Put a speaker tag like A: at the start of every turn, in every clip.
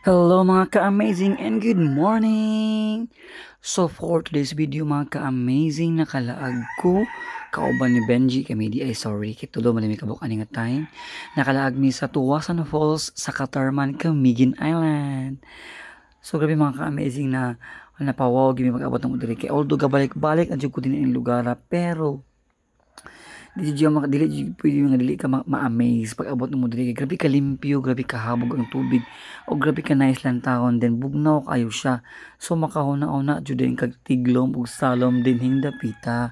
A: Hello mga ka-amazing and good morning! So for today's video mga ka-amazing, nakalaag ko kauban ni Benji kami di ay sorry kitulo malimi kabuk ani nga time. Nakalaag mi sa Tuwasan Falls sa Katarman, Camiguin Island. So grabe mga ka-amazing na napawaw gimi mag-abot ng diri kay although gabalik-balik adyo ko din ang lugar pero dili pwede nga dili ka ma-amaze pag abot mo diri grabe ka limpyo, grabe ka habog ang tubig o grabe ka nice lang taon then bugnaw kayo siya. So makahuna-una jud din kag tiglom ug salom din hingdapita.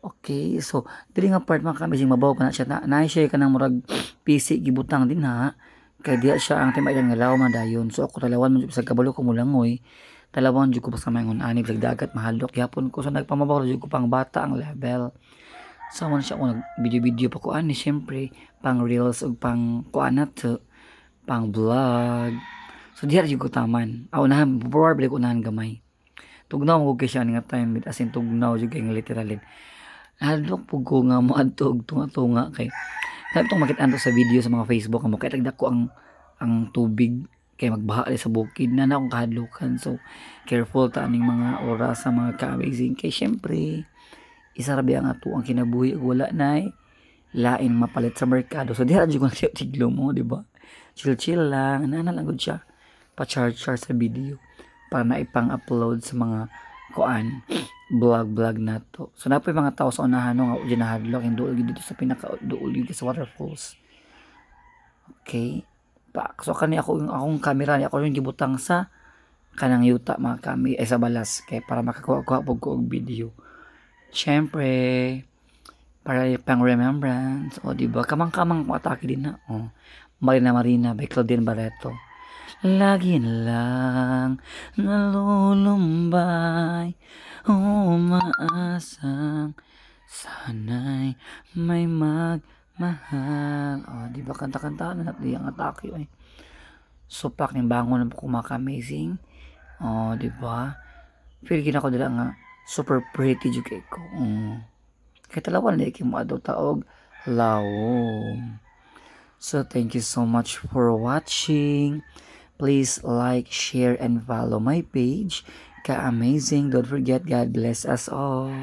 A: Okay, so dili nga part man kami sing mabaw pa na siya na siya kanang murag pisi gibutang din ha. Kay diya siya ang time nga law man dayon. So ako talawan man sa kabalo ko mulangoy. Talawan jud ko pa sa mangon ani dagat mahalok yapon ko sa nagpamabaw jud ko pang bata ang level. So man siya kung video-video pa ko ani syempre pang reels ug pang kuan to pang vlog. So diha jud ko taman. Aw na probably ko nahan gamay. Tugnaw mo kay siya nga time as in tugnaw jud kay literally. Hadlok pug ko nga mo adto og tunga-tunga kay kadtong makit-an to sa video sa mga Facebook mo kay tagdak ko ang tubig kay magbaha sa bukid na akong kahadlukan. So careful ta aning mga oras sa mga ka-amazing kay syempre isa ra ang ato ang kinabuhi ug wala nay lain mapalit sa merkado. So diha jud ko tiglo mo, di ba? Chill-chill lang, ana lang gud siya. Pa-char-char sa video para na ipang-upload sa mga kuan vlog nato. So napoy mga tao sa unahan nga uji nahadlok yung duol dito sa pinaka duol dito sa waterfalls. Okay. So kani akong camera ni ako yung gibutang sa kanang yuta mga kami ay sa balas kay para makakuha ko og video. Siyempre, para pang remembrance, o diba, kamang-kamang atake din na, Marina Marina by Claudine Barreto. Lagi na lang nalulumbay, umaasang sana'y may magmahal. O diba, kanta-kanta na natin yung atake, Supak ng bangon na kumaka-amazing. O diba, feel gina ko nila nga, super pretty jud kay ko. Kay talawan na kay mo adto taog lawom. So thank you so much for watching. Please like, share and follow my page. Ka-amazing. Don't forget, God bless us all.